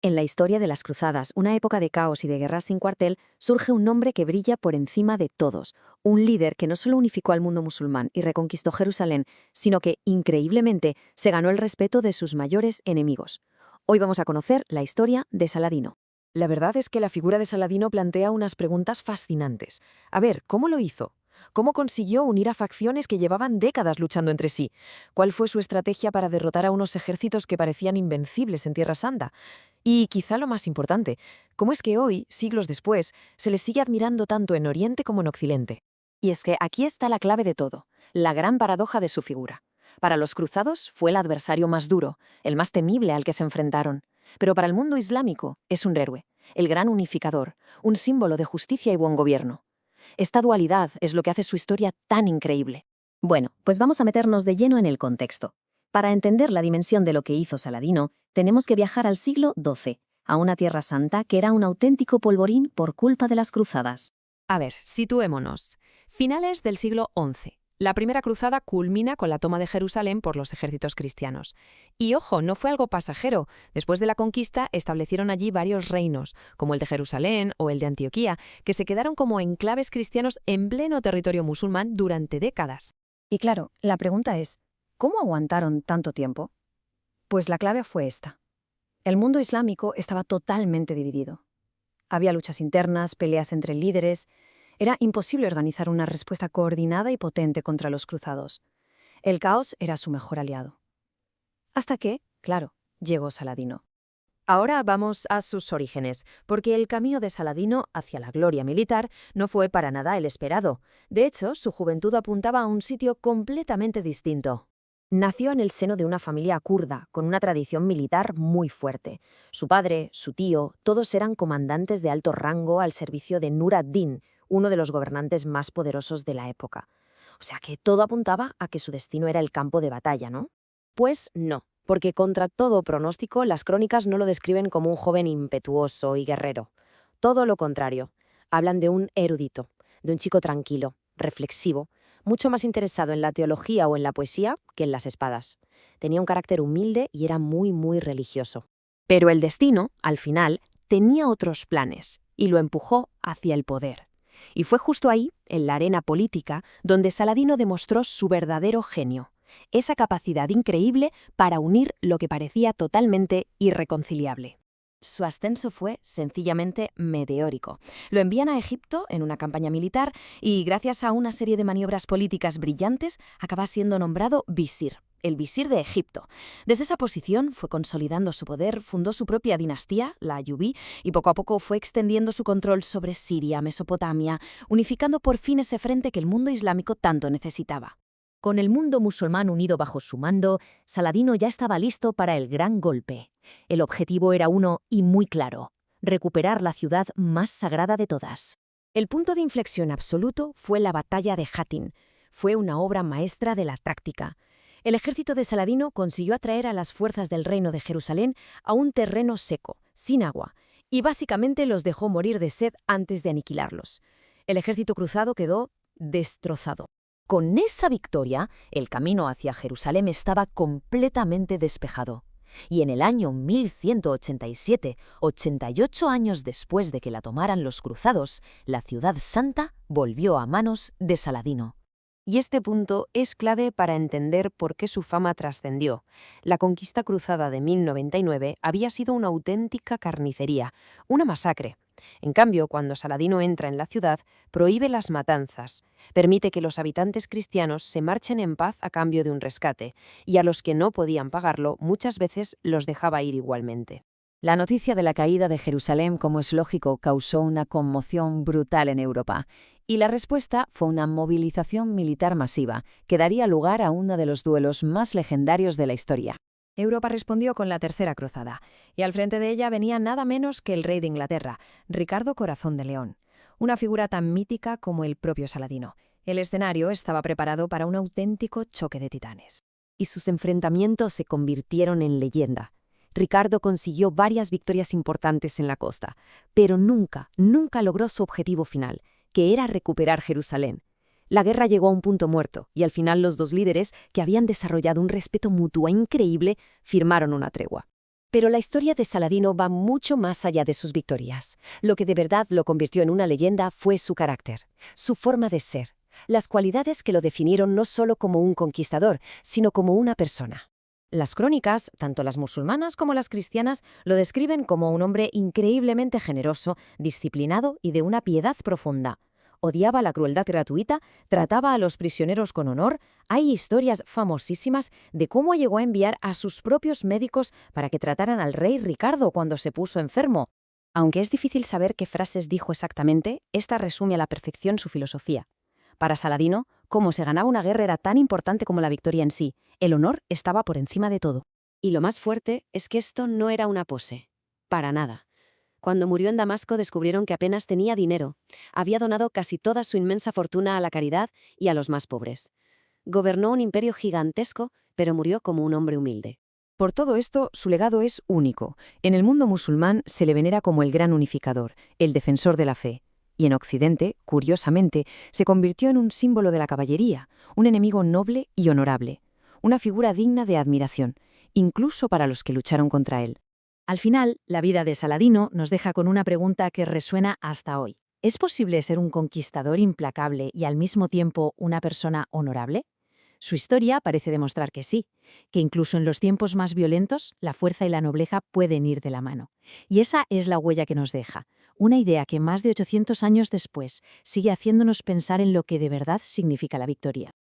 En la historia de las cruzadas, una época de caos y de guerras sin cuartel, surge un nombre que brilla por encima de todos, un líder que no solo unificó al mundo musulmán y reconquistó Jerusalén, sino que, increíblemente, se ganó el respeto de sus mayores enemigos. Hoy vamos a conocer la historia de Saladino. La verdad es que la figura de Saladino plantea unas preguntas fascinantes. A ver, ¿cómo lo hizo? ¿Cómo consiguió unir a facciones que llevaban décadas luchando entre sí? ¿Cuál fue su estrategia para derrotar a unos ejércitos que parecían invencibles en Tierra Santa? Y quizá lo más importante, ¿cómo es que hoy, siglos después, se le sigue admirando tanto en Oriente como en Occidente? Y es que aquí está la clave de todo, la gran paradoja de su figura. Para los cruzados fue el adversario más duro, el más temible al que se enfrentaron. Pero para el mundo islámico es un héroe, el gran unificador, un símbolo de justicia y buen gobierno. Esta dualidad es lo que hace su historia tan increíble. Bueno, pues vamos a meternos de lleno en el contexto. Para entender la dimensión de lo que hizo Saladino, tenemos que viajar al siglo XII, a una Tierra Santa que era un auténtico polvorín por culpa de las cruzadas. A ver, situémonos. Finales del siglo XI. La primera cruzada culmina con la toma de Jerusalén por los ejércitos cristianos. Y ojo, no fue algo pasajero. Después de la conquista establecieron allí varios reinos, como el de Jerusalén o el de Antioquía, que se quedaron como enclaves cristianos en pleno territorio musulmán durante décadas. Y claro, la pregunta es, ¿cómo aguantaron tanto tiempo? Pues la clave fue esta. El mundo islámico estaba totalmente dividido. Había luchas internas, peleas entre líderes. Era imposible organizar una respuesta coordinada y potente contra los cruzados. El caos era su mejor aliado. Hasta que, claro, llegó Saladino. Ahora vamos a sus orígenes, porque el camino de Saladino hacia la gloria militar no fue para nada el esperado. De hecho, su juventud apuntaba a un sitio completamente distinto. Nació en el seno de una familia kurda, con una tradición militar muy fuerte. Su padre, su tío, todos eran comandantes de alto rango al servicio de Nur ad-Din, uno de los gobernantes más poderosos de la época. O sea que todo apuntaba a que su destino era el campo de batalla, ¿no? Pues no, porque contra todo pronóstico, las crónicas no lo describen como un joven impetuoso y guerrero. Todo lo contrario. Hablan de un erudito, de un chico tranquilo, reflexivo, mucho más interesado en la teología o en la poesía que en las espadas. Tenía un carácter humilde y era muy religioso. Pero el destino, al final, tenía otros planes y lo empujó hacia el poder. Y fue justo ahí, en la arena política, donde Saladino demostró su verdadero genio, esa capacidad increíble para unir lo que parecía totalmente irreconciliable. Su ascenso fue sencillamente meteórico. Lo envían a Egipto en una campaña militar y, gracias a una serie de maniobras políticas brillantes, acaba siendo nombrado visir, el visir de Egipto. Desde esa posición fue consolidando su poder, fundó su propia dinastía, la Ayubí, y poco a poco fue extendiendo su control sobre Siria, Mesopotamia, unificando por fin ese frente que el mundo islámico tanto necesitaba. Con el mundo musulmán unido bajo su mando, Saladino ya estaba listo para el gran golpe. El objetivo era uno y muy claro: recuperar la ciudad más sagrada de todas. El punto de inflexión absoluto fue la batalla de Hattin. Fue una obra maestra de la táctica. El ejército de Saladino consiguió atraer a las fuerzas del reino de Jerusalén a un terreno seco, sin agua, y básicamente los dejó morir de sed antes de aniquilarlos. El ejército cruzado quedó destrozado. Con esa victoria, el camino hacia Jerusalén estaba completamente despejado. Y en el año 1187, 88 años después de que la tomaran los cruzados, la ciudad santa volvió a manos de Saladino. Y este punto es clave para entender por qué su fama trascendió. La conquista cruzada de 1099 había sido una auténtica carnicería, una masacre. En cambio, cuando Saladino entra en la ciudad, prohíbe las matanzas, permite que los habitantes cristianos se marchen en paz a cambio de un rescate, y a los que no podían pagarlo muchas veces los dejaba ir igualmente. La noticia de la caída de Jerusalén, como es lógico, causó una conmoción brutal en Europa, y la respuesta fue una movilización militar masiva, que daría lugar a uno de los duelos más legendarios de la historia. Europa respondió con la Tercera Cruzada, y al frente de ella venía nada menos que el rey de Inglaterra, Ricardo Corazón de León, una figura tan mítica como el propio Saladino. El escenario estaba preparado para un auténtico choque de titanes. Y sus enfrentamientos se convirtieron en leyenda. Ricardo consiguió varias victorias importantes en la costa, pero nunca logró su objetivo final, que era recuperar Jerusalén. La guerra llegó a un punto muerto y al final los dos líderes, que habían desarrollado un respeto mutuo increíble, firmaron una tregua. Pero la historia de Saladino va mucho más allá de sus victorias. Lo que de verdad lo convirtió en una leyenda fue su carácter, su forma de ser, las cualidades que lo definieron no solo como un conquistador, sino como una persona. Las crónicas, tanto las musulmanas como las cristianas, lo describen como un hombre increíblemente generoso, disciplinado y de una piedad profunda. Odiaba la crueldad gratuita, trataba a los prisioneros con honor. Hay historias famosísimas de cómo llegó a enviar a sus propios médicos para que trataran al rey Ricardo cuando se puso enfermo. Aunque es difícil saber qué frases dijo exactamente, esta resume a la perfección su filosofía. Para Saladino, cómo se ganaba una guerra era tan importante como la victoria en sí. El honor estaba por encima de todo. Y lo más fuerte es que esto no era una pose. Para nada. Cuando murió en Damasco descubrieron que apenas tenía dinero. Había donado casi toda su inmensa fortuna a la caridad y a los más pobres. Gobernó un imperio gigantesco, pero murió como un hombre humilde. Por todo esto, su legado es único. En el mundo musulmán se le venera como el gran unificador, el defensor de la fe. Y en Occidente, curiosamente, se convirtió en un símbolo de la caballería, un enemigo noble y honorable, una figura digna de admiración, incluso para los que lucharon contra él. Al final, la vida de Saladino nos deja con una pregunta que resuena hasta hoy. ¿Es posible ser un conquistador implacable y al mismo tiempo una persona honorable? Su historia parece demostrar que sí, que incluso en los tiempos más violentos, la fuerza y la nobleza pueden ir de la mano. Y esa es la huella que nos deja, una idea que más de 800 años después sigue haciéndonos pensar en lo que de verdad significa la victoria.